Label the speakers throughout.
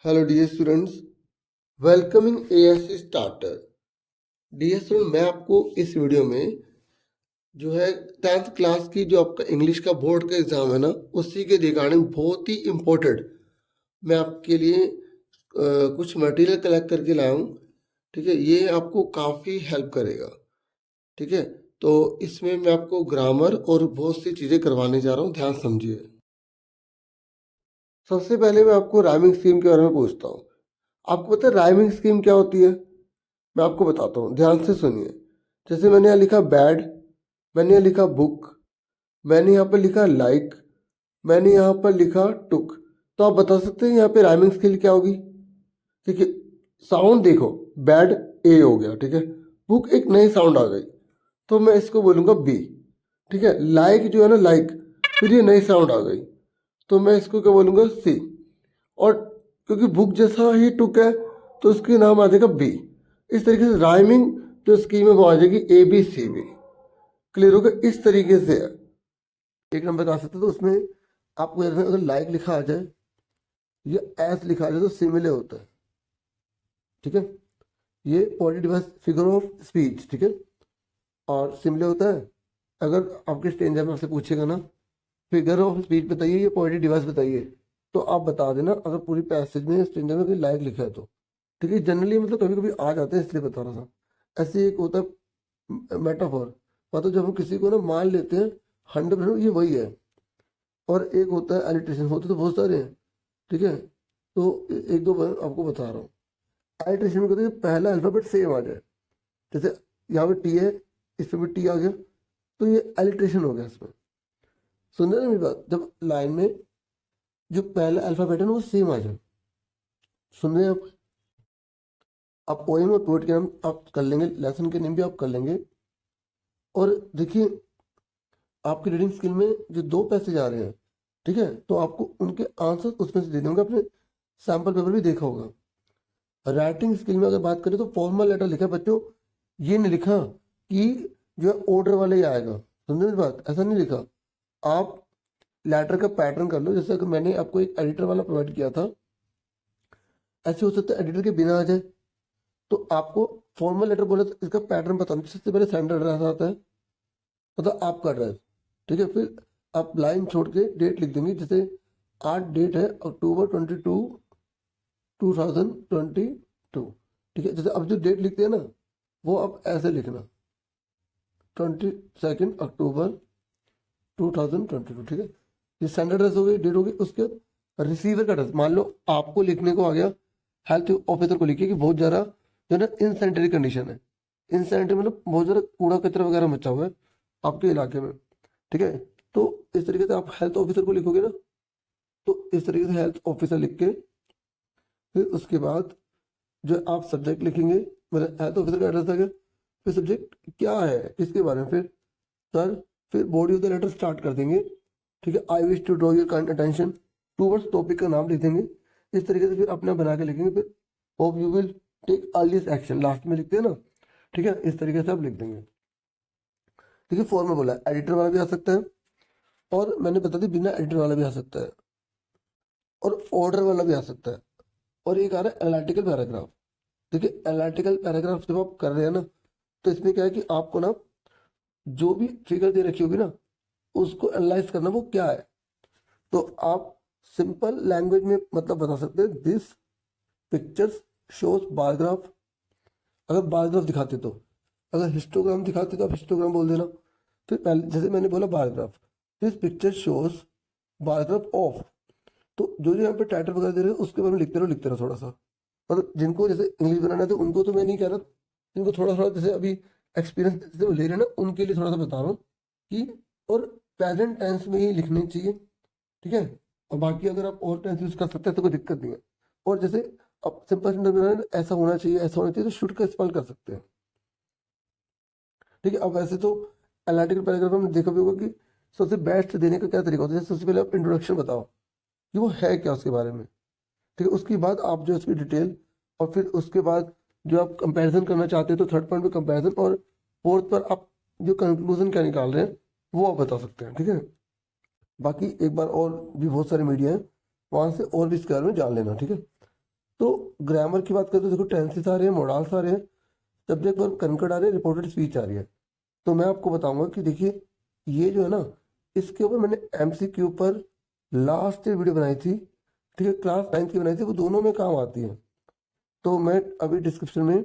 Speaker 1: Hello dear students, welcoming ASC starter. Dear student, मैं आपको इस वीडियो में जो है 10th क्लास की जो आपका इंग्लिश का बोर्ड का एग्ज़ाम है ना, उसी के रिगार्डिंग बहुत ही इम्पोर्टेंट मैं आपके लिए कुछ मटेरियल कलेक्ट करके लाया हूँ। ठीक है, ये आपको काफ़ी हेल्प करेगा। ठीक है, तो इसमें मैं आपको ग्रामर और बहुत सी चीज़ें करवाने जा रहा हूँ, ध्यान समझिए। सबसे पहले मैं आपको राइमिंग स्कीम के बारे में पूछता हूँ। आपको पता है राइमिंग स्कीम क्या होती है? मैं आपको बताता हूँ, ध्यान से सुनिए। जैसे मैंने यहाँ लिखा बैड, मैंने यहाँ लिखा बुक, मैंने यहाँ पर लिखा लाइक, मैंने यहाँ पर लिखा टुक। तो आप बता सकते हैं यहाँ पे राइमिंग स्किल क्या होगी? ठीक है, साउंड देखो, बैड ए हो गया, ठीक है, बुक एक नई साउंड आ गई तो मैं इसको बोलूँगा बी। ठीक है, लाइक जो है ना, लाइक, फिर ये नई साउंड आ गई तो मैं इसको क्या बोलूँगा? सी। और क्योंकि बुक जैसा ही टुक है तो उसके नाम आ जाएगा बी। इस तरीके से राइमिंग जो स्कीम है वो आ जाएगी A B C B. Clear होगा? इस तरीके से है। एक नंबर का आ सकता है तो उसमें आपको अगर लाइक लिखा आ जाए या एस लिखा आ जाए तो सिमिलर होता है। ठीक है, ये positive device figure of speech. ठीक है, और सिमिलर होता है अगर आपके स्ट्रेंजर में आपसे पूछेगा ना फिगर ऑफ स्पीच बताइए या पॉजिटिव डिवाइस बताइए, तो आप बता देना अगर पूरी पैसेज में स्ट्रेंजर में कोई लाइक लिखा है तो। ठीक है, जनरली मतलब कभी कभी आ जाते हैं इसलिए बता रहा था। ऐसे एक होता है मेटाफोर, मतलब जब हम किसी को ना मान लेते हैं 100% ये वही है। और एक होता है एलिट्रेशन, होते तो बहुत सारे हैं। ठीक है, तो एक दो बार आपको बता रहा हूँ। एलिट्रेशन में कहते हैं पहला अल्फाबेट सेम आ जाए। जैसे यहाँ पे टी है, इस पे भी टी आ गया तो ये एलिट्रेशन हो गया इसमें। सुन रहे हैं मेरी बात? जब लाइन में जो पहला अल्फाबेट है ना वो सेम आ जाए। सुन रहे हैं आप पोएम और पोएट के नाम आप कर लेंगे, लेसन के नेम भी आप कर लेंगे। और देखिए, आपकी रीडिंग स्किल में जो दो पैसेज आ रहे हैं, ठीक है, तो आपको उनके आंसर उसमें से दे दूंगा। आपने सैम्पल पेपर भी देखा होगा। राइटिंग स्किल में अगर बात करें तो फॉर्मल लेटर लिखा है बच्चों, ये नहीं लिखा कि जो है ऑर्डर वाले ही आएगा। समझे मेरी बात? ऐसा नहीं लिखा। आप लेटर का पैटर्न कर लो। जैसे अगर मैंने आपको एक एडिटर वाला प्रोवाइड किया था, ऐसे हो सकता है एडिटर के बिना आ जाए। तो आपको फॉर्मल लेटर बोले तो इसका पैटर्न बताना। सबसे पहले सेंटर एड्रेस आता है, मतलब आपका एड्रेस। ठीक है, फिर आप लाइन छोड़ के डेट लिख देंगे। जैसे आज डेट है October 22, 2022। ठीक है, जैसे अब जो डेट लिखते हैं ना वो आप ऐसे लिखना, 22 अक्टूबर 2022। ठीक है, ये सेंडर एड्रेस हो गई, डेट हो गई। उसके बाद रिसीवर का एड्रेस, मान लो आपको लिखने को आ गया, हेल्थ ऑफिसर को लिखिए कि बहुत ज़्यादा जो है ना इनसैनिटरी कंडीशन है। इनसैनिटरी मतलब बहुत ज़्यादा कूड़ा कचरा वगैरह मचा हुआ है आपके इलाके में। ठीक है, तो इस तरीके से आप हेल्थ ऑफिसर को लिखोगे ना, तो इस तरीके से हेल्थ ऑफिसर लिख के फिर उसके बाद जो आप सब्जेक्ट लिखेंगे, मतलब हेल्थ ऑफिसर का एड्रेस आ गया। फिर सब्जेक्ट क्या है, किसके बारे में, फिर सर, फिर body of the letter start कर देंगे। ठीक है, I wish to draw your kind attention towards, topic का नाम लिख देंगे। इस तरीके से फिर अपना बना के लिखेंगे। फिर hope you will take earliest action last में लिखते हैं ना। ठीक है, इस तरीके से आप लिख देंगे। ठीक है, फॉर्मल बोला, एडिटर वाला भी आ सकता है और मैंने बता दी बिना एडिटर वाला भी आ सकता है और ऑर्डर वाला भी आ सकता है। और एक आ रहा है एनालिटिकल पैराग्राफ। देखिए, एनालिटिकल पैराग्राफ जब आप कर रहे हैं ना तो इसमें क्या है कि आपको ना जो भी फिगर दे रखी होगी ना उसको एनालाइज करना वो क्या है। तो आप सिंपल लैंग्वेज में मतलब बता सकते हैं, this pictures shows bar graph. अगर बार ग्राफ दिखाते तो, अगर हिस्टोग्राम दिखाते तो आप हिस्टोग्राम बोल देना। फिर पहले जैसे मैंने बोला bar graph, this picture shows bar graph of. तो जो जो यहाँ पे टाइटल वगैरह दे रहे हैं उसके बारे में लिखते रहो थोड़ा सा। मतलब जिनको जैसे इंग्लिश बनाना है तो उनको तो मैं नहीं कह रहा, जिनको थोड़ा थोड़ा जैसे अभी एक्सपीरियंस जैसे वो ले रहे हैं ना उनके लिए थोड़ा सा बता रहा हूँ कि और प्रेजेंट टेंस में ही लिखनी चाहिए। ठीक है, और बाकी अगर आप और टेंस यूज कर सकते हैं तो कोई दिक्कत नहीं है। और जैसे अब सिंपल सेंटेंस बनाना है, ऐसा होना चाहिए, ऐसा होना चाहिए, तो शुड का इस्तेमाल कर सकते हैं। ठीक है, अब वैसे तो एनालिटिकल पैराग्राफ में देखा भी होगा कि सबसे बेस्ट देने का क्या तरीका होता है। जैसे सबसे पहले आप इंट्रोडक्शन बताओ कि वो है क्या उसके बारे में। ठीक है, उसके बाद आप जो उसकी डिटेल, और फिर उसके बाद जो आप कंपैरिजन करना चाहते हैं तो थर्ड पॉइंट पे कंपैरिजन, और फोर्थ पर आप जो कंक्लूजन क्या निकाल रहे हैं वो आप बता सकते हैं। ठीक है, बाकी एक बार और भी बहुत सारे मीडिया है, वहाँ से और भी इसके बारे में जान लेना। ठीक है, तो ग्रामर की बात करें तो देखो टेंसेस आ रहे हैं, मोडाल्स आ रहे हैं, सब्जेक्ट वर्ब कंकर्ड आ रहे हैं, रिपोर्टेड स्पीच आ रही है। तो मैं आपको बताऊंगा कि देखिए ये जो है ना, इसके ऊपर मैंने एमसीक्यू पर लास्ट वीडियो बनाई थी, ठीक है, क्लास 9 की बनाई थी, वो दोनों में काम आती है। तो मैं अभी डिस्क्रिप्शन में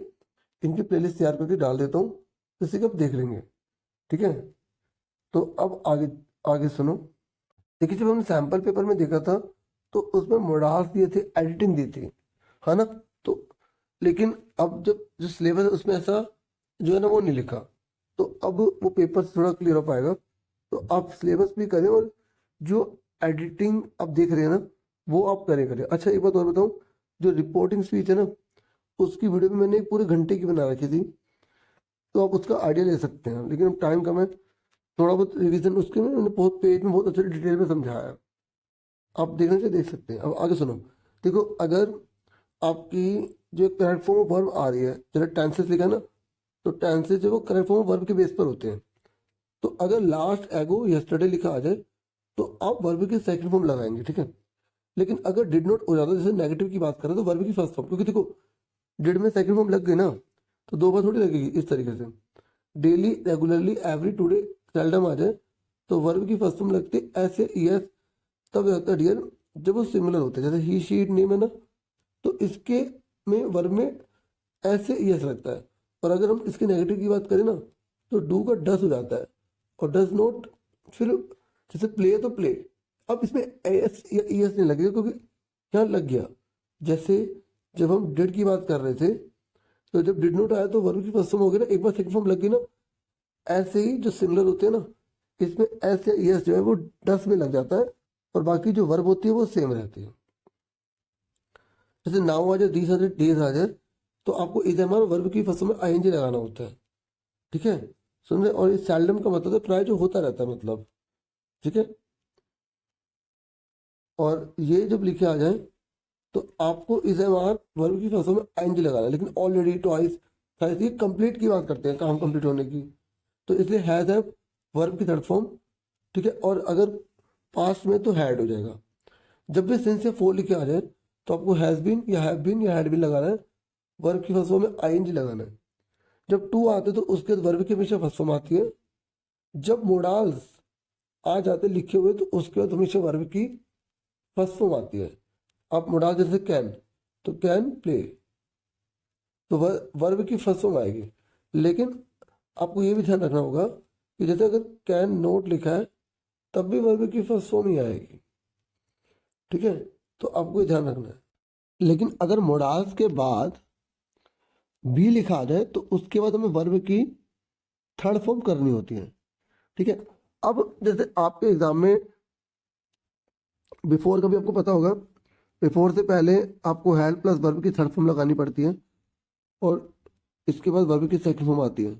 Speaker 1: इनकी प्लेलिस्ट तैयार करके डाल देता हूँ, इसी को आप देख लेंगे, ठीक है। तो अब आगे आगे सुनो। देखिए जब हमने सैंपल पेपर में देखा था तो उसमें मोडाल्स दिए थे, एडिटिंग दी थी, है ना। तो लेकिन अब जब जो सिलेबस है उसमें ऐसा जो है ना वो नहीं लिखा, तो अब वो पेपर थोड़ा क्लियर हो पाएगा। तो आप सिलेबस भी करें और जो एडिटिंग आप देख रहे हैं ना वो आप करें। अच्छा एक बात और बताऊं, जो रिपोर्टिंग स्पीच है ना उसकी वीडियो भी मैंने एक पूरे घंटे की बना रखी थी, तो आप उसका आइडिया ले सकते हैं, लेकिन अब टाइम कम है। थोड़ा बहुत रिवीजन उसके में मैंने बहुत पेज में बहुत अच्छे डिटेल में समझाया है, आप देखना चाहिए देख सकते हैं। अब आगे सुनो। देखो अगर आपकी जो एक करेक्ट फॉर्म ऑफ वर्ब आ रही है, जैसे टेंसेस लिखा है ना, तो टेंसेस जो वो करेक्ट फॉर्म ऑफ वर्ब के बेस पर होते हैं। तो अगर लास्ट एगो यस्टरडे लिखा आ जाए तो आप वर्ब की सेकंड फॉर्म लगाएंगे, ठीक है। लेकिन अगर डिड नॉट हो जाता है, जैसे नेगेटिव की बात करें तो वर्ब की फर्स्ट फॉर्म, क्योंकि देखो डिड में सेकंड फॉर्म लग गई ना तो दो बार थोड़ी लगेगी। इस तरीके से daily, regularly, every, today, seldom आ जाए तो वर्ब की फर्स्ट फॉर्म लगती है ऐसे यस, तब लगता है डियर जब वो सिमिलर होते हैं। जैसे ही शी इट नेम है ना, तो इसके में वर्ब में ऐसे यस लगता है। और अगर हम इसके नेगेटिव की बात करें ना तो डू का डस हो जाता है, और डज नॉट फिर जैसे प्ले है तो प्ले। अब इसमें एस या ईएस नहीं लगेगा क्योंकि यहाँ लग गया। जैसे जब हम डिड की बात कर रहे थे तो जब डिड नॉट आया तो वर्ब की फर्स्ट फॉर्म हो गई ना, एक बार सेकंड फॉर्म लग गई ना। ऐसे ही जो सिमिलर होते हैं ना इसमें एस या ईएस जो है वो डस में लग जाता है, और बाकी जो वर्ब होती है वो सेम रहती है। जैसे नाउ आ जाए, दीस आ जाए, डेज आ जाए, तो आपको इधर हमारा वर्ब की फर्स्ट फॉर्म में आईएनजी लगाना होता है, ठीक है। समझे। और इस सेल्डम का मतलब है प्राय जो होता रहता है, मतलब, ठीक है। और ये जब लिखे आ जाए तो आपको इस बार वर्ब की फसलों में आईएनजी लगाना है। लेकिन ऑलरेडी, ट्वाइस, थ्राइस, ये कंप्लीट की बात करते हैं, काम कंप्लीट होने की। तो इसलिए हैज है वर्ब की थर्ड फॉर्म, ठीक है। और अगर पास्ट में तो हैड हो जाएगा। जब भी सिंस या फोर लिखे आ जाए तो आपको हैज बीन या हैव बीन या हैड बीन लगाना है, वर्ब की फसलों में आईएनजी लगाना है। जब टू आते तो उसके बाद वर्ब की हमेशा फर्स्ट फॉर्म आती है। जब मोडाल्स आ जाते लिखे हुए तो उसके बाद हमेशा वर्ब की फर्स्ट फॉर्म आती है। आप मोडाल जैसे कैन, तो कैन प्ले, तो वर्ब की फर्स्ट फॉर्म आएगी। लेकिन आपको ये भी ध्यान रखना होगा कि जैसे अगर कैन नोट लिखा है तब भी वर्ब की फर्स्ट फॉर्म ही आएगी, ठीक है। तो आपको ये ध्यान रखना है। लेकिन अगर मोडाल्स के बाद बी लिखा आ जाए तो उसके बाद हमें वर्ब की थर्ड फॉर्म करनी होती है, ठीक है। अब जैसे आपके एग्जाम में बिफोर का भी आपको पता होगा, बिफोर से पहले आपको हैड प्लस वर्ब की थर्ड फॉर्म लगानी पड़ती है, और इसके बाद वर्ब की सेकंड फॉर्म आती है,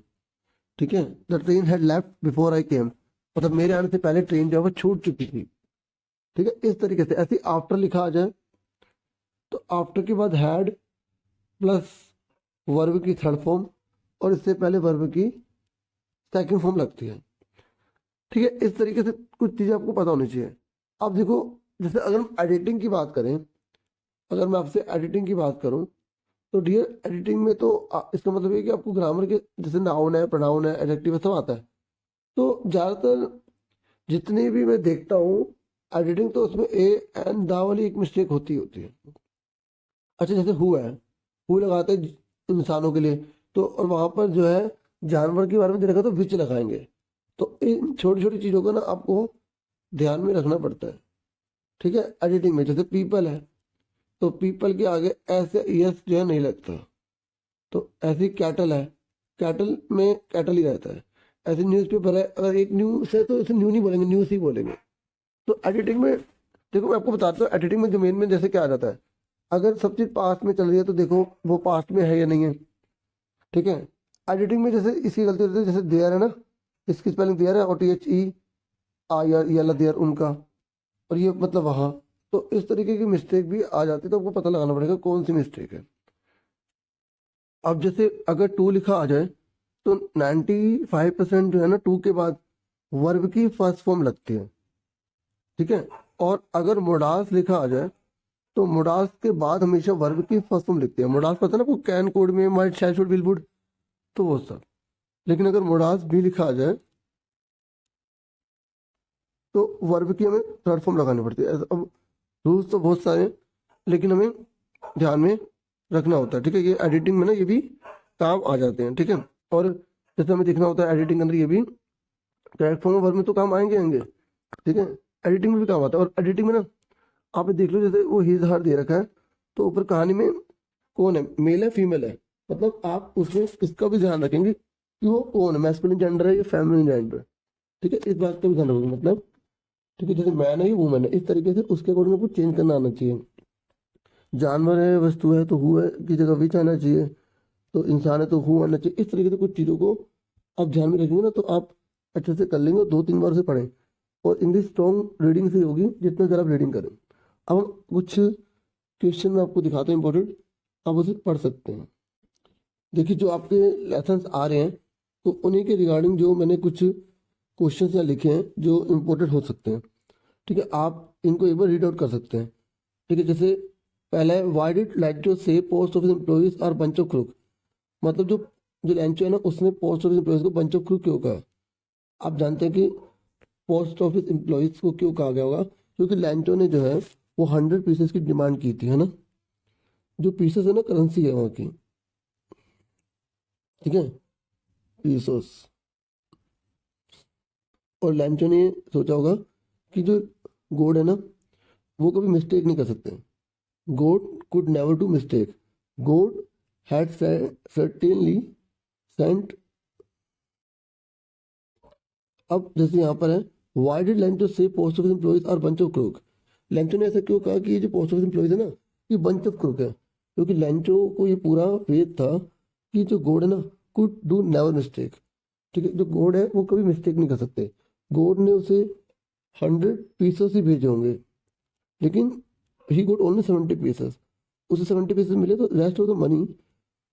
Speaker 1: ठीक है। The train had left before I came, मतलब मेरे आने से पहले ट्रेन जो है वो छूट चुकी थी, ठीक है। इस तरीके से ऐसे आफ्टर लिखा आ जाए तो आफ्टर के बाद हैड प्लस वर्ब की थर्ड फॉर्म, और इससे पहले वर्ब की सेकंड फॉर्म लगती है, ठीक है। इस तरीके से कुछ चीज़ें आपको पता होनी चाहिए। अब देखो जैसे अगर हम एडिटिंग की बात करें, अगर मैं आपसे एडिटिंग की बात करूं तो डियर एडिटिंग में तो इसका मतलब ये कि आपको ग्रामर के जैसे नाउन है, प्रोनाउन है, एडजेक्टिव है, सब आता है। तो ज़्यादातर जितनी भी मैं देखता हूँ एडिटिंग, तो उसमें ए एंड दा वाली एक मिस्टेक होती है। अच्छा जैसे हु है, हु लगाते हैं इंसानों के लिए, तो और वहाँ पर जो है जानवर के बारे में दे रखा तो विच लगाएंगे। तो इन छोटी छोटी चीज़ों का ना आपको ध्यान में रखना पड़ता है, ठीक है। एडिटिंग में जैसे पीपल है तो पीपल के आगे ऐसे यस जो है नहीं लगता, तो ऐसी कैटल है, कैटल में कैटल ही रहता है। ऐसे न्यूज़पेपर है, अगर एक न्यूज़ है तो इसे न्यू नहीं बोलेंगे, न्यूज़ ही बोलेंगे। तो एडिटिंग में देखो मैं आपको बताता हूँ, एडिटिंग में जो मेन जैसे क्या आ जाता है, अगर सब चीज़ पास्ट में चल रही है तो देखो वो पास्ट में है या नहीं है, ठीक है। एडिटिंग में जैसे इसकी गलती होती है, जैसे देयर है ना, इसकी स्पेलिंग देयर है और THEIR ये वाला देयर उनका, और ये मतलब वहाँ। तो इस तरीके की मिस्टेक भी आ जाती है, तो आपको पता लगाना पड़ेगा कौन सी मिस्टेक है। अब जैसे अगर टू लिखा आ जाए तो 95% जो है ना टू के बाद वर्ब की फर्स्ट फॉर्म लगती है, ठीक है। और अगर मोडास लिखा आ जाए तो मोडास के बाद हमेशा वर्ब की फर्स्ट फॉर्म लिखते हैं। मोडास पता है ना आपको, कैन, कोड में, might, shall, should, will, would, तो वो सब। लेकिन अगर मोडास भी लिखा आ जाए तो वर्ब की हमें थर्ड फॉर्म लगानी पड़ती है। अब रूल्स तो बहुत सारे हैं, लेकिन हमें ध्यान में रखना होता है, ठीक है। ये एडिटिंग में ना ये भी काम आ जाते हैं, ठीक है। और जैसे हमें देखना होता है एडिटिंग के अंदर ये भी करेक्ट फॉर्म वर्ब में तो काम आएंगे, ठीक है। एडिटिंग में भी काम आता है। और एडिटिंग में ना आप देख लो, जैसे वो हिज हर दे रखा है, तो ऊपर कहानी में कौन है, मेल है फीमेल है, मतलब आप उसमें इसका भी ध्यान रखेंगे कि वो कौन है, मैस्कुलिन जेंडर है या फेमिनिन जेंडर, ठीक है। इस बात का भी ध्यान रखेंगे, मतलब ठीक है। जैसे मैन है या वुमन है, इस तरीके से उसके अकॉर्डिंग आपको चेंज करना आना चाहिए। जानवर है, वस्तु है, तो हु है की जगह विच आना चाहिए, तो इंसान है तो हु आना चाहिए। इस तरीके से कुछ चीज़ों को आप ध्यान में रखेंगे ना, तो आप अच्छे से कर लेंगे। और 2-3 बार से पढ़ें। और इंग्लिश स्ट्रॉन्ग रीडिंग से होगी जितना ज़रा आप रीडिंग करें। अब हम कुछ क्वेश्चन में आपको दिखाते हैं इंपॉर्टेंट, आप उसे पढ़ सकते हैं। देखिए जो आपके लेसन आ रहे हैं, तो उन्हीं के रिगार्डिंग जो मैंने कुछ क्वेश्चन यहाँ लिखे हैं जो इम्पोर्टेंट हो सकते हैं, ठीक है। आप इनको एक बार रीड आउट कर सकते हैं, ठीक है। जैसे पहला है, why did Lencho say post office employees are bunch of crook, मतलब जो जो लैंचो है ना, उसने पोस्ट ऑफिस एम्प्लॉइज को बंच ऑफ क्रूक क्यों कहा। आप जानते हैं कि पोस्ट ऑफिस एम्प्लॉइज को क्यों कहा गया होगा, क्योंकि लैंचो ने जो है वो 100 पीसेस की डिमांड की थी, है ना। जो पीसेस है ना, करेंसी है वहाँ की, ठीक है, पीसोस। और लैंचो ने सोचा होगा कि जो गोड है ना, वो कभी मिस्टेक नहीं कर सकते। God could never do mistake, God had certainly sent. अब जैसे यहाँ पर है, why did Lencho say post office employees are bunch of crook, Lencho ने ऐसा क्यों कहा कि ये जो पोस्ट ऑफिस एम्प्लॉइज है ना, ये बंच ऑफ क्रूक है, क्योंकि लैंचो को ये पूरा फेथ था कि जो गोड है ना, कुड डू नेवर मिस्टेक, ठीक है। जो गोड है वो कभी मिस्टेक नहीं कर सकते। गोड ने उसे 100 पीसेस ही भेजे होंगे, लेकिन ही गोट ओनली 70 पीसेस, उसे 70 पीसेस मिले, तो rest of the money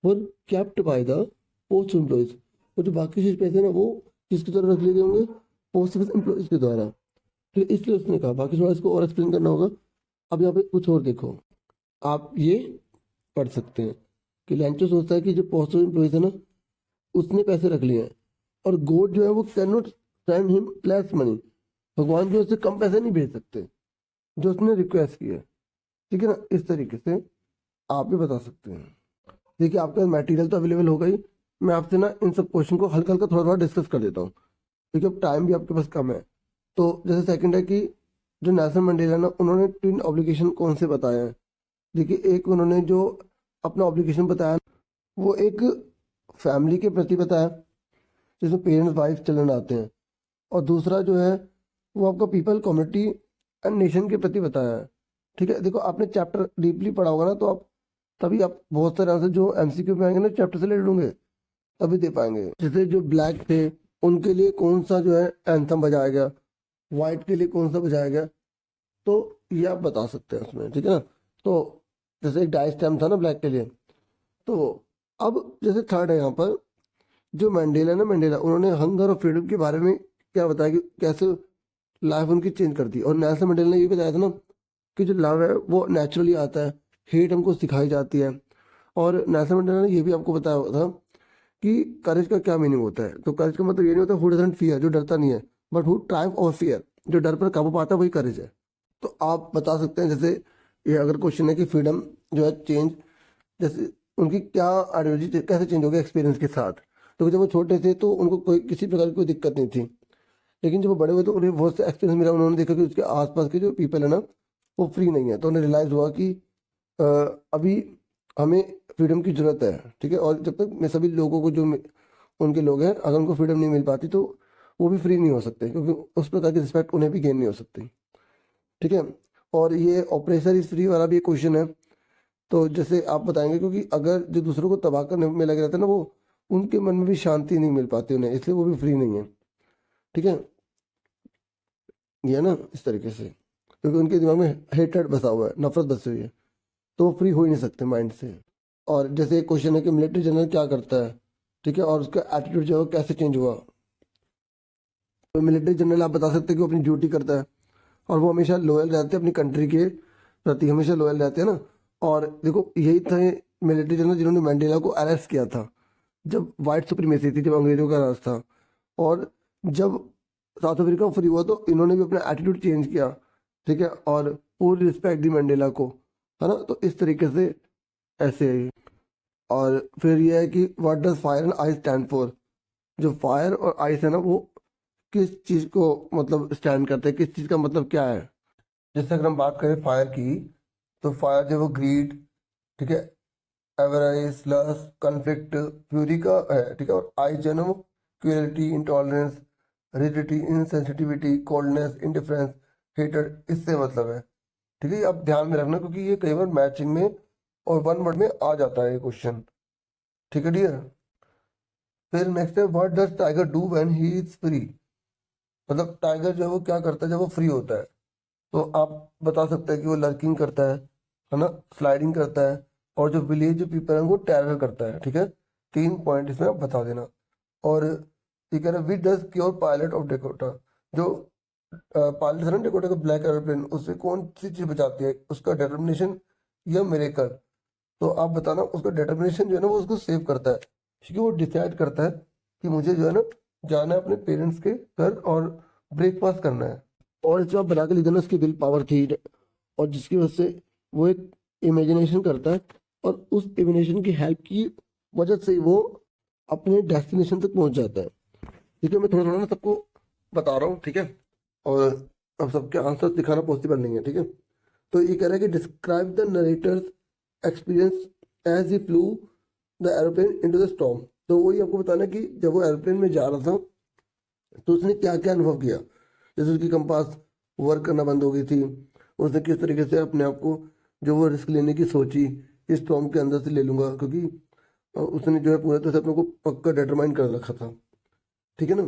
Speaker 1: were kept by the post employees, और जो बाकी शेष पैसे ना वो किसके द्वारा रख लिए गए होंगे, पोस्ट ऑफिस एम्प्लॉइज के द्वारा, ठीक है। इसलिए उसने कहा, बाकी थोड़ा इसको और एक्सप्लेन करना होगा। अब यहाँ पे कुछ और देखो, आप ये पढ़ सकते हैं कि लैंचो सोचता है कि जो पोस्ट ऑफिस एम्प्लॉइज है ना, उसने पैसे रख लिए हैं, और गोड जो है वो can not send him less money, भगवान जो उससे कम पैसे नहीं भेज सकते जो उसने रिक्वेस्ट की है, ठीक है ना। इस तरीके से आप भी बता सकते हैं। देखिए आपका मटेरियल तो अवेलेबल होगा ही, मैं आपसे ना इन सब क्वेश्चन को हल्का हल्का थोड़ा थोड़ा डिस्कस कर देता हूँ, क्योंकि अब टाइम भी आपके पास कम है। तो जैसे सेकंड है कि जो नेल्सन मंडेला ना, उन्होंने ट्विन ऑब्लिगेशन कौन से बताए हैं। देखिए एक उन्होंने जो अपना ऑब्लिगेशन बताया, वो एक फैमिली के प्रति बताया, जिसमें पेरेंट्स, वाइफ, चिल्ड्रन आते हैं। और दूसरा जो है वो आपका पीपल, कम्युनिटी एंड नेशन के प्रति बताया है, ठीक है। देखो आपने चैप्टर डीपली पढ़ा होगा ना, तो आप तभी आप बहुत सारे आंसर जो एमसीक्यू में आएंगे ना, चैप्टर से रिलेटेड होंगे, तभी दे पाएंगे। जैसे जो ब्लैक थे उनके लिए कौन सा जो है एंथम बजाया गया, व्हाइट के लिए कौन सा बजाया गया, तो ये आप बता सकते हैं उसमें, ठीक है ना। तो जैसे एक डाई स्टैम्प था ना ब्लैक के लिए। तो अब जैसे थर्ड है यहाँ पर, जो मंडेला ना, मंडेला उन्होंने हंगर और फ्रीडम के बारे में क्या बताया कि कैसे लाइफ उनकी चेंज कर दी। और नेल्सन मंडेला ने ये बताया था ना कि जो लव है वो नेचुरली आता है, हेट हमको सिखाई जाती है। और नेल्सन मंडेला ने ये भी आपको बताया था कि करेज का क्या मीनिंग होता है। तो करेज का मतलब ये नहीं होता हु डजंट फियर, जो डरता नहीं है, but who Triumph over fear, जो डर पर काबू पाता है वही करेज है। तो आप बता सकते हैं, जैसे ये अगर क्वेश्चन है कि फ्रीडम जो है चेंज, जैसे उनकी क्या आइडियोलॉजी कैसे चेंज हो गया एक्सपीरियंस के साथ। तो जब वो छोटे थे तो उनको कोई किसी प्रकार की कोई दिक्कत नहीं थी, लेकिन जब वो बड़े हुए तो उन्हें बहुत से एक्सपीरियंस मिला, उन्होंने देखा कि उसके आसपास के जो पीपल है ना वो फ्री नहीं है। तो उन्हें रियलाइज हुआ कि अभी हमें फ्रीडम की जरूरत है, ठीक है। और जब तक मैं सभी लोगों को जो उनके लोग हैं, अगर उनको फ्रीडम नहीं मिल पाती तो वो भी फ्री नहीं हो सकते, क्योंकि उस प्रकार की रिस्पेक्ट उन्हें भी गेन नहीं हो सकती, ठीक है। और ये ऑपरेशन इज फ्री वाला भी एक क्वेश्चन है। तो जैसे आप बताएंगे, क्योंकि अगर जो दूसरों को तबाह करने में लगे रहते हैं ना, वो उनके मन में भी शांति नहीं मिल पाती उन्हें, इसलिए वो भी फ्री नहीं है, ठीक है। ये है ना इस तरीके से, क्योंकि उनके दिमाग में हेटेड बसा हुआ है, नफरत बसी हुई है, तो वो फ्री हो ही नहीं सकते माइंड से। और जैसे एक क्वेश्चन है कि मिलिट्री जनरल क्या करता है, ठीक है, और उसका एटीट्यूड जो है वो कैसे चेंज हुआ। तो मिलिट्री जनरल आप बता सकते हैं कि वो अपनी ड्यूटी करता है, और वो हमेशा लॉयल रहते हैं अपनी कंट्री के प्रति हमेशा लॉयल रहते हैं ना। और देखो यही थे मिलिट्री जनरल जिन्होंने मंडेला को अरेस्ट किया था जब वाइट सुप्रीमेसी थी, जब अंग्रेजों का राज था। और जब साउथ अफ्रीका फ्री हुआ तो इन्होंने भी अपना एटीट्यूड चेंज किया, ठीक है, और पूरी रिस्पेक्ट दी मंडेला को, है ना। तो इस तरीके से ऐसे ही। और फिर ये है कि what does fire and ice stand for. जो फायर और आइस है ना, वो किस चीज़ को मतलब स्टैंड करते हैं, किस चीज़ का मतलब क्या है। जैसे अगर हम बात करें फायर की, तो फायर जो है वो ग्रीड, ठीक है, एवराइज, लस्ट, कन्फ्लिक्ट, फ्यूरी का है, ठीक है। और आई जो है ना वो cruelty, intolerance, rigidity, insensitivity, coldness, indifference, hated, इससे मतलब है, ठीक है। ये आप ध्यान में रखना क्योंकि ये कई बार मैचिंग में और वन वर्ड में आ जाता है ये क्वेश्चन, ठीक है डियर। फिर नेक्स्ट है what does tiger do when he is free. मतलब टाइगर जो है वो क्या करता है जब वो फ्री होता है। तो आप बता सकते हैं कि वो लर्किंग करता है ना, स्लाइडिंग करता है, और जो विलेज पीपल है वो टेरर करता है, ठीक है। 3 पॉइंट इसमें आप बता देना। और ये कह रहा है which does cure pilot of Dakota. जो पायलट है ना डेकोटा का ब्लैक एरोप्लेन, उससे कौन सी चीज बचाती है, उसका डिटर्मिनेशन या मिरेकल। तो आप बताना उसका डिटर्मिनेशन जो है ना वो उसको सेव करता है, क्योंकि वो डिसाइड करता है कि मुझे जो है ना जाना है अपने पेरेंट्स के घर और ब्रेकफास्ट करना है। और जो आप बना के लिख देना उसकी विल पावर थी, और जिसकी वजह से वो एक इमेजिनेशन करता है, और उस इमेजिनेशन की हेल्प की वजह से ही वो अपने डेस्टिनेशन तक पहुंच जाता है, ठीक है। मैं थोड़ा थोड़ा ना सबको बता रहा हूँ, ठीक है। और अब सबके आंसर दिखाना पॉसिबल नहीं है, ठीक है। तो ये कह रहा है कि describe the narrator's experience as he flew the aeroplane into the storm. तो वही आपको बताना कि जब वो एरोप्लेन में जा रहा था तो उसने क्या क्या अनुभव किया। जैसे उसकी कंपास वर्क करना बंद हो गई थी, उसने किस तरीके से अपने आप को जो वो रिस्क लेने की सोची, इस स्टॉर्म के अंदर से ले लूंगा, क्योंकि उसने जो है पूरे तरह से अपने को पक्का डिटरमाइन कर रखा था, ठीक है ना।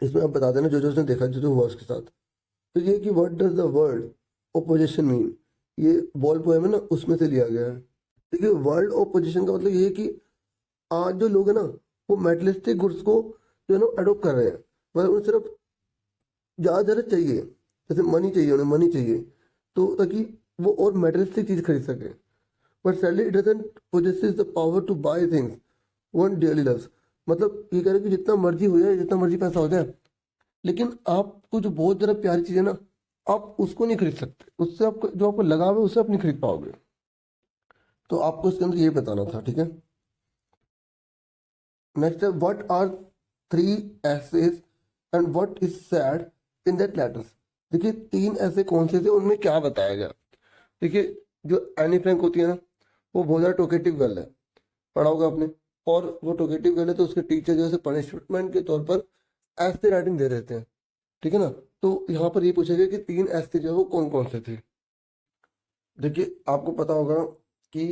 Speaker 1: इसमें आप बता देना जो जो उसने देखा, जो जो हुआ उसके साथ। तो ये कि what does the word opposition mean, ये बॉल पोएम है ना, उसमें से लिया गया है। देखिए वर्ल्ड ओपोजिशन का मतलब ये है कि आज जो लोग है ना वो मेटलिस्टिक गुड्स को जो है ना अडोप्ट कर रहे हैं, मतलब उन्हें सिर्फ ज़्यादा ज़्यादा चाहिए, जैसे मनी चाहिए, उन्हें मनी चाहिए, तो ताकि वो और मेटलिस्टिक चीज़ खरीद सके। But sadly it doesn't possesses the power to buy things one dearly loves. मतलब ये कह रहे हैं कि जितना मर्जी हो जाए, जितना मर्जी पैसा हो जाए, लेकिन आपको जो बहुत ज़्यादा प्यारी चीज़ है ना, आप उसको नहीं खरीद सकते, उससे आपको जो आपको लगाव है उससे आप नहीं खरीद पाओगे। तो आपको इसके अंदर ये बताना था, ठीक है। नेक्स्ट है what are 3 essays and what is said in that letters. देखिए 3 ऐसे कौन से थे, उनमें क्या बताया गया। देखिए जो एनी फ्रैंक होती है ना, वो बहुत ज़्यादा टोकेटिव गर्ल है, पढ़ा होगा आपने। और वो टोकेटिव गर्ल है तो उसके टीचर जो है पनिशमेंट के तौर पर ऐसे राइटिंग दे देते हैं, ठीक है ना। तो यहाँ पर ये पूछा गया कि 3 ऐसे जो है वो कौन कौन से थे। देखिए आपको पता होगा कि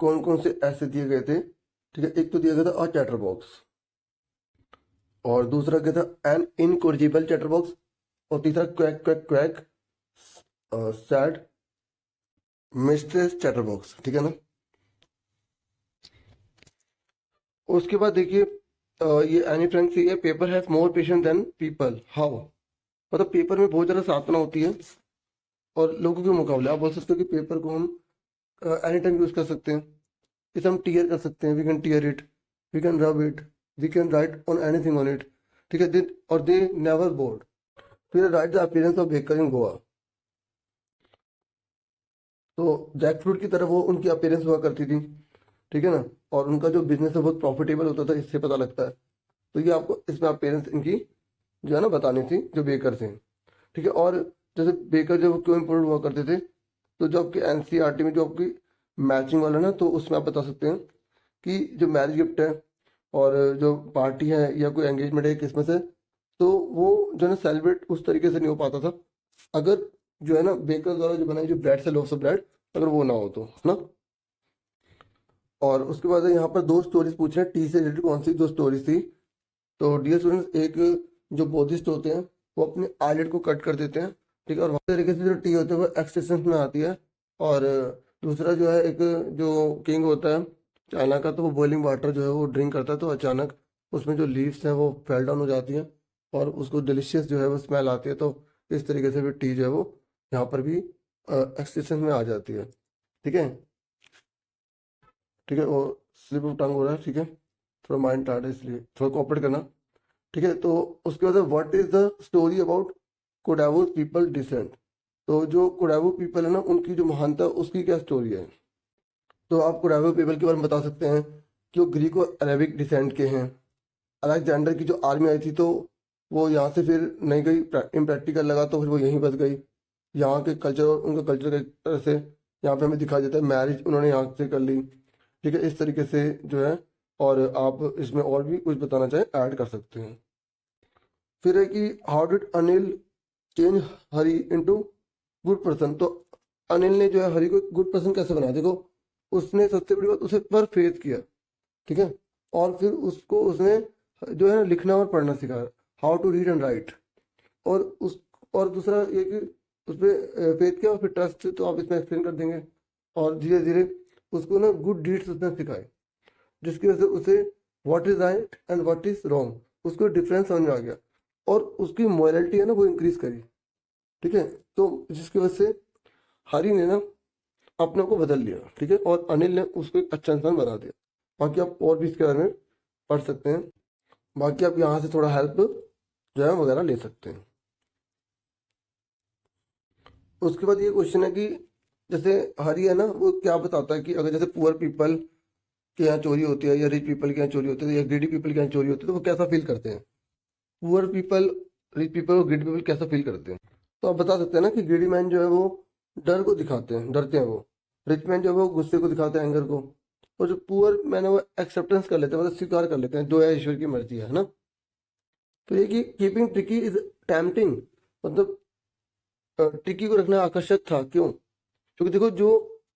Speaker 1: कौन कौन से ऐसे दिए गए थे, ठीक है। एक तो दिया गया था अ चैटर बॉक्स, और दूसरा क्या था एन इनकोरिजिबल चैटर बॉक्स, और तीसरा quack quack quack sad mistress chatter box, ठीक है ना। उसके बाद देखिए ये एनी फ्रैंक से, ये paper has more patience than people, how. मतलब पेपर में बहुत ज़्यादा साधना होती है और लोगों के मुकाबले। आप बोल सकते हो कि पेपर को हम एनी टाइम यूज़ कर सकते हैं, इसे हम टीयर कर सकते हैं, we can tear it, we can rub it, we can write on anything on it, ठीक है। दे और दे नेवर बोर्ड। फिर write the appearance of baker in Goa. तो जैक फ्रूट की तरह वो उनकी अपीयरेंस हुआ करती थी, ठीक है ना। और उनका जो बिजनेस है बहुत प्रॉफिटेबल होता था, इससे पता लगता है। तो ये आपको इसमें अपीयरेंस इनकी जो है ना बतानी थी, जो बेकर थे, ठीक है। और जैसे बेकर जब क्यों इम्पोर्टेंट हुआ करते थे, तो जो आपके एनसीईआरटी में जो आपकी मैचिंग वाला ना, तो उसमें आप बता सकते हैं कि जो मैरिज गिफ्ट है और जो पार्टी है या कोई एंगेजमेंट है, क्रिसमस है, तो वो जो है ना सेलिब्रेट उस तरीके से नहीं हो पाता था अगर जो है ना बेकर द्वारा जो बनाई जो ब्रेड से लोफ्स ऑफ ब्रेड, अगर वो ना हो तो, है ना। और उसके बाद यहाँ पर 2 स्टोरीज पूछ रहे हैं, टी से रिलेटेड कौन सी 2 स्टोरीज थी। तो डियर स्टूडेंट्स, एक जो बोधिस्ट होते हैं वो अपने आईलेट को कट कर देते हैं, ठीक है। और वहाँ तरीके से जो टी होते हैं वो एक्सटेंशन में आती है। और दूसरा जो है एक जो किंग होता है चाइना का, तो वो बॉइलिंग वाटर जो है वो ड्रिंक करता है, तो अचानक उसमें जो लीव्स हैं वो फेल डाउन हो जाती हैं और उसको डिलीशियस जो है वो स्मेल आती है। तो इस तरीके से भी टी जो है वो यहाँ पर भी एक्सटेंशन में आ जाती है। ठीक है, ठीक है, और स्लिप ऑफ टंग हो रहा है, ठीक है, थोड़ा माइंड टार्ड है इसलिए थोड़ा कोऑपरेट करना। ठीक है, तो उसके बाद what is the story about Kodava people descent. तो जो कोडावो पीपल है ना, उनकी जो महानता, उसकी क्या स्टोरी है। तो आप कोडावो पीपल के बारे में बता सकते हैं कि वो ग्रीक और अरेबिक डिसेंट के हैं। अलेक्जेंडर की जो आर्मी आई थी, तो वो यहाँ से फिर नहीं गई, इम्प्रैक्टिकल लगा तो फिर वो यहीं बस गई। यहाँ के कल्चर और उनका कल्चर एक तरह से यहाँ पे हमें दिखाई देता है, मैरिज उन्होंने यहाँ से कर ली। ठीक है, इस तरीके से जो है, और आप इसमें और भी कुछ बताना चाहें ऐड कर सकते हैं। फिर है कि how did Anil change Hari into good person. तो अनिल ने जो है हरी को गुड पर्सन कैसे बनाया, देखो उसने सबसे बड़ी बात उसे पर फेथ किया। ठीक है, और फिर उसको उसने जो है ना लिखना और पढ़ना सिखाया, how to read and write. और उस और दूसरा ये कि उस पर फेथ किया और फिर ट्रस्ट, तो आप इसमें एक्सप्लेन कर देंगे। और धीरे धीरे उसको ना गुड डीड्स उसने सिखाए, जिसकी वजह से उसे what is right and what is wrong उसको डिफरेंस समझ में आ गया, और उसकी मॉरलिटी है ना वो इंक्रीज करी। ठीक है, तो जिसकी वजह से हरी ने ना अपने आप को बदल लिया। ठीक है, और अनिल ने उसको एक अच्छा इंसान बना दिया। बाकी आप और भी इसके बारे में पढ़ सकते हैं, बाकी आप यहाँ से थोड़ा हेल्प जो है वगैरह ले सकते हैं। उसके बाद ये क्वेश्चन है कि जैसे हरी है ना, वो क्या बताता है कि अगर जैसे पुअर पीपल के यहाँ चोरी होती है, या रिच पीपल के यहाँ चोरी होती है, या ग्रीडी पीपल के यहाँ चोरी होती है, तो वो कैसा फील करते हैं। पुअर पीपल, रिच पीपल और ग्रीडी पीपल कैसा फील करते हैं। तो आप बता सकते हैं ना कि ग्रीडी मैन जो है वो डर को दिखाते हैं, डरते हैं वो। रिच मैन जो है वो गुस्से को दिखाते हैं, एंगर को। और जो पुअर मैन है वो एक्सेप्टेंस कर लेते हैं, मतलब स्वीकार कर लेते हैं, जो है ईश्वर की मर्जी है ना। तो ये कि कीपिंग ट्रिकी इज टैम्पटिंग, मतलब ट्रिकी को रखना आकर्षक था, क्यों। क्योंकि देखो जो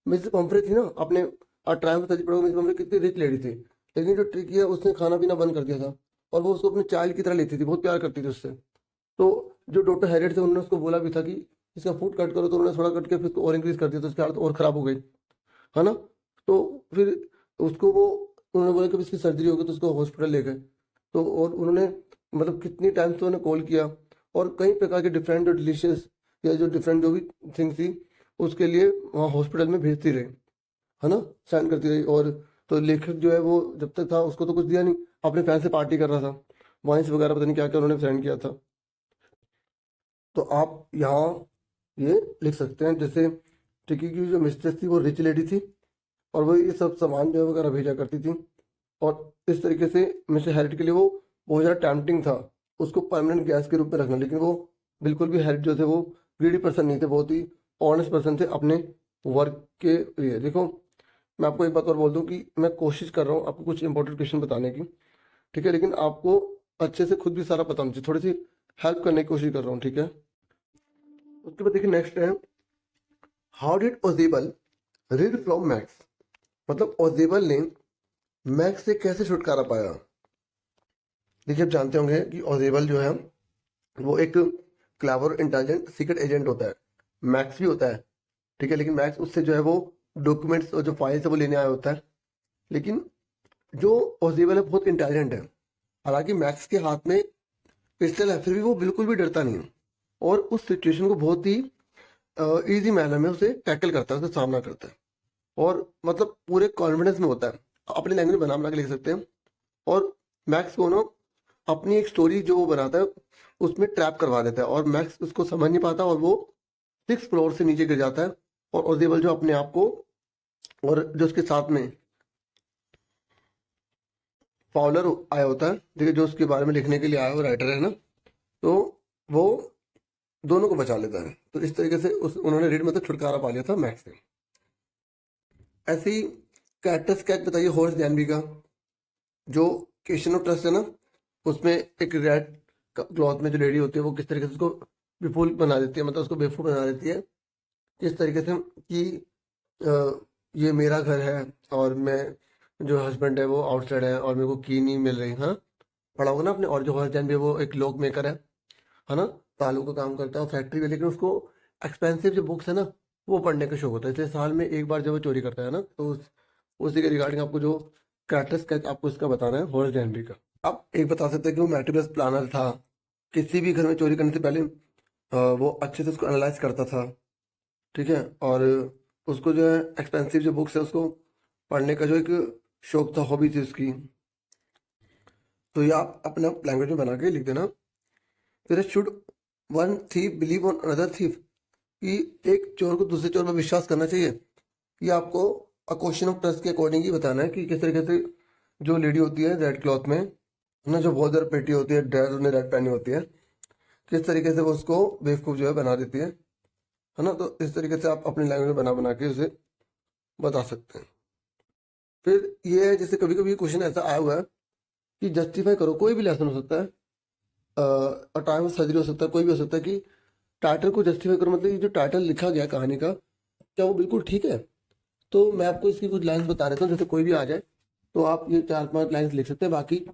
Speaker 1: मिसेस पंफरे थी ना, आपने ट्राइम में पढ़ो, मिसेस पंफरे कितनी रिच लेडी थी, लेकिन जो ट्रिकी है उसने खाना पीना बंद कर दिया था, और वो उसको अपने चाइल्ड की तरह लेती थी, बहुत प्यार करती थी उससे। तो जो डॉक्टर हैरियट थे उन्होंने उसको बोला भी था कि इसका फूड कट करो, तो उन्होंने थोड़ा कट के फिर उसको और इंक्रीज कर दिया, तो उसकी हालत और खराब हो गई, है ना। तो फिर उसको वो उन्होंने बोला कि इसकी सर्जरी होगी, तो उसको हॉस्पिटल ले गए। तो और उन्होंने मतलब कितनी टाइम से उन्होंने कॉल किया, और कई प्रकार के डिफरेंट जो डिलीशियस या जो डिफरेंट जो भी थिंग्स थी उसके लिए वहाँ हॉस्पिटल में भेजती रही, है ना, साइन करती रही। और तो लेखक जो है वो जब तक था उसको तो कुछ दिया नहीं, अपने फैन से पार्टी कर रहा था, वाइन्स वगैरह पता नहीं क्या क्या उन्होंने साइन किया था। तो आप यहाँ ये लिख सकते हैं, जैसे टिकी की जो मिस्ट्रेस थी वो रिच लेडी थी, और वो ये सब सामान जो है वगैरह भेजा करती थी। और इस तरीके से मिस्टर हैरिट के लिए वो बहुत ज़्यादा टैम्पटिंग था उसको परमानेंट गैस के रूप में रखना, लेकिन वो बिल्कुल भी हैरिट जो थे वो ग्रीडी पर्सन नहीं थे, बहुत ही ऑनेस्ट पर्सन थे अपने वर्क के लिए। देखो मैं आपको एक बात और बोल दूं कि मैं कोशिश कर रहा हूँ आपको कुछ इंपॉर्टेंट क्वेश्चन बताने की, ठीक है, लेकिन आपको अच्छे से खुद भी सारा पता होना चाहिए, थोड़ी सी हेल्प करने की कोशिश कर रहा हूँ। ठीक है, उसके बाद देखिए नेक्स्ट है, हाउ डिड ओजेबल रीड फ्रॉम मैक्स। मतलब ओजेबल ने मैक्स से कैसे छुटकारा पाया। देखिए आप जानते होंगे कि ओजेबल जो है वो एक क्लेवर इंटेलिजेंट सीक्रेट एजेंट होता है, मैक्स भी होता है। ठीक है, लेकिन मैक्स उससे जो है वो डॉक्यूमेंट्स और जो फाइल्स है वो लेने आया होता है। लेकिन जो ओजेबल है बहुत इंटेलिजेंट है, हालांकि मैक्स के हाथ में पिस्टल है, फिर भी वो बिल्कुल भी डरता नहीं है, और उस सिचुएशन को बहुत ही इजी मैनर में उसे टैकल करता है, उसका सामना करता है, और मतलब पूरे कॉन्फिडेंस में होता है। अपनी लैंग्वेज बना बना के लिख सकते हैं। और मैक्स को ना अपनी एक स्टोरी जो वो बनाता है उसमें ट्रैप करवा देता है, और मैक्स उसको समझ नहीं पाता, और वो 6 फ्लोर से नीचे गिर जाता है। और ओजेबल जो अपने आप को, और जो उसके साथ में फाउलर आया होता है, देखिए जो उसके बारे में लिखने के लिए आया, वो राइटर है ना, तो वो दोनों को बचा लेता है। तो इस तरीके से उन्होंने रीड मतलब छुटकारा पा लिया था मैक्स से। ऐसे ही कैरेक्टर स्केच बताइए हॉर्स जैनबी का। जो क्वेश्चन ऑफ ट्रस्ट है ना, उसमें एक रेड क्लॉथ में जो लेडी होती है वो किस तरीके से उसको बेफूल बना देती है, मतलब उसको बेवकूफ बना देती है, किस तरीके से कि अ, ये मेरा घर है, और मैं जो हस्बैंड है वो आउटसाइड है, और मेरे को की नहीं मिल रही। हाँ, पढ़ा होगा ना आपने। और जो हॉर्स जैन भी है, वो एक लॉक मेकर है ना, तालों का काम करता है फैक्ट्री में, लेकिन उसको एक्सपेंसिव जो बुक्स है ना वो पढ़ने का शौक होता है, इसलिए साल में एक बार जब वो चोरी करता है ना, तो उसी के रिगार्डिंग आपको जो कैरेक्टर स्केच आपको इसका बताना है हॉर्स जैनबी का। आप एक बता सकते हैं कि वो मेटिकुलस प्लानर था, किसी भी घर में चोरी करने से पहले वो अच्छे से उसको एनालाइज करता था। ठीक है। और उसको जो है एक्सपेंसिव जो बुक्स है उसको पढ़ने का जो एक शौक था, हॉबी थी उसकी। तो ये आप अपना लैंग्वेज में बना के लिख देना। फिर should one thief believe on another thief, कि एक चोर को दूसरे चोर पर विश्वास करना चाहिए। ये आपको अ क्वेश्चन ऑफ ट्रस्ट के अकॉर्डिंग ही बताना है कि किस तरीके से जो लेडी होती है रेड क्लॉथ में ना, जो बहुत ज़्यादा पेटी होती है, ड्रेस उसने रेड पहनी होती है, किस तरीके से वो उसको बेवकूफ़ जो है बना देती है ना। तो इस तरीके से आप अपनी लैंग्वेज में बना बना के उसे बता सकते हैं। फिर ये है, जैसे कभी कभी क्वेश्चन ऐसा आया हुआ है कि जस्टिफाई करो, कोई भी लेसन हो सकता है, टाइम ऑफ सर्जरी हो सकता है, कोई भी हो सकता है, कि टाइटल को जस्टिफाई करो, मतलब ये जो टाइटल लिखा गया कहानी का, क्या वो बिल्कुल ठीक है। तो मैं आपको इसकी कुछ लाइन्स बता देता हूँ, जैसे कोई भी आ जाए तो आप ये 4-5 लाइन्स लिख सकते हैं। बाकी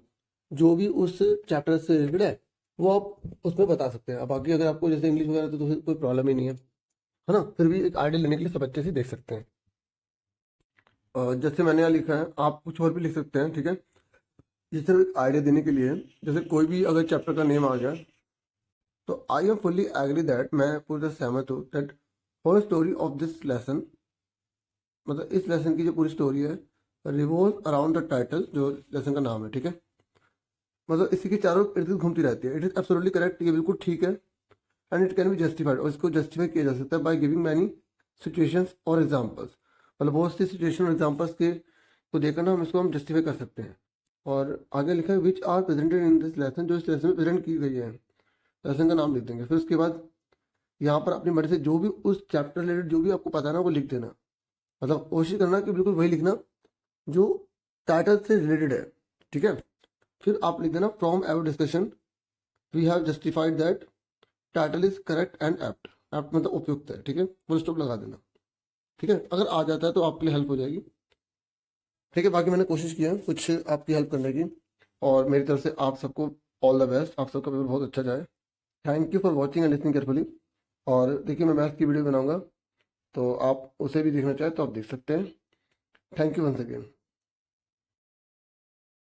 Speaker 1: जो भी उस चैप्टर से रिलेटेड है वो आप उसमें बता सकते हैं। अब बाकी अगर आपको जैसे इंग्लिश वगैरह तो फिर कोई प्रॉब्लम ही नहीं है ना। फिर भी एक आइडिया लेने के लिए सब अच्छे से देख सकते हैं। जैसे मैंने यहाँ लिखा है, आप कुछ और भी लिख सकते हैं, ठीक है। ये सिर्फ एक आइडिया देने के लिए है। जैसे कोई भी अगर चैप्टर का नेम आ गया तो I am fully agree that, मैं पूरी तरह सहमत हूँ, that whole story of this lesson, मतलब इस लेसन की जो पूरी स्टोरी है रिवॉल्व अराउंड द टाइटल, जो लेसन का नाम है, ठीक है। मतलब इसी के चारों इर्द गिर्द घूमती रहती है। इट इज एब्सोल्युटली करेक्ट, ये बिल्कुल ठीक है। And it can be justified, और इसको जस्टिफाई किया जा सकता है बाय गिविंग मैनी सिचुएशंस और एग्जांपल्स, मतलब बहुत सी सिचुएशन और एग्जांपल्स के को देकर ना हम इसको जस्टिफाई कर सकते हैं। और आगे लिखा है which are presented in this lesson, जो इस लेसन में प्रेजेंट की गई है, लेसन का नाम लिख देंगे। फिर उसके बाद यहाँ पर अपनी मर्जी से जो भी उस चैप्टर रिलेटेड जो भी आपको पता है ना वो लिख देना। मतलब कोशिश करना कि बिल्कुल वही लिखना जो टाइटल से रिलेटेड है, ठीक है। फिर आप लिख देना from our discussion we have justified that title is correct and apt, apt मतलब उपयुक्त है, ठीक है, फुल स्टॉप लगा देना। ठीक है, अगर आ जाता है तो आपके लिए हेल्प हो जाएगी। ठीक है, बाकी मैंने कोशिश की है कुछ आपकी हेल्प करने की, और मेरी तरफ से आप सबको ऑल द बेस्ट, आप सबका पेपर बहुत अच्छा जाए। Thank you for watching and listening carefully. और देखिए मैं मैथ्स की वीडियो बनाऊंगा, तो आप उसे भी देखना चाहें तो आप देख सकते हैं। Thank you once again.